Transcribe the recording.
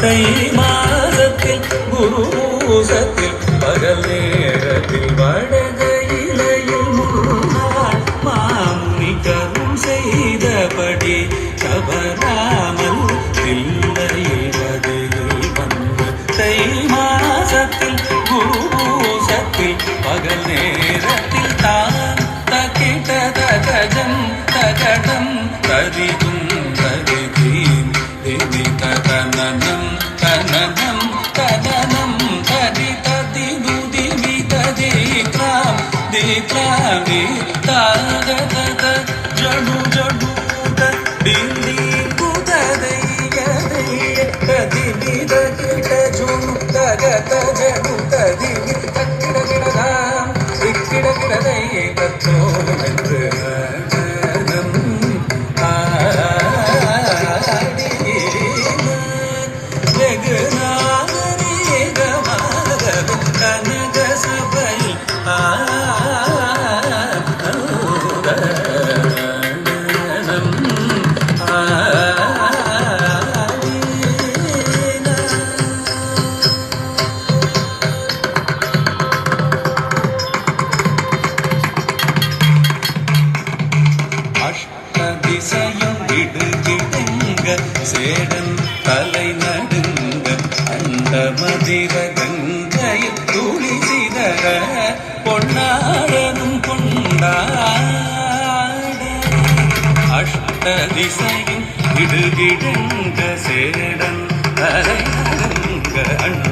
தை மாதத்தில் குரு பூசத்தில் பகல் நேரத்தில் வடக இலையில் முன்னாள் மாமுனி கரும் செய்தபடி தவறாமல் தில்லையில் வதையில் வந்து தை மாசத்தில் குரு பூசத்தில் பகல் நேரத்தில் தான் தகிட தகஜம் தகடம் தரிதும் தரிதீம் திதி தனனம் தனனம் தனனம் தரி ததி நுதி விததி கிராம் திக்ராமி தாக தக ஜடு ஜடு தில்லி குததை யதைய கதி வித கிட ஜுனு தக தஜடு ததி தக்கிட கிடதாம் திக்கிட கிடதையே கத்தோ என்று கனக சபையில் அஷ்டதிசையும் இடுகிடுங்க சேடன் தலை நடுங்க அண்டமதிர கங்கையில் துளி சிதற பொன்னாடனும் கொண்டாட அஷ்டதிசையும் இடுகிடுங்க சேடன் தலை நடுங்க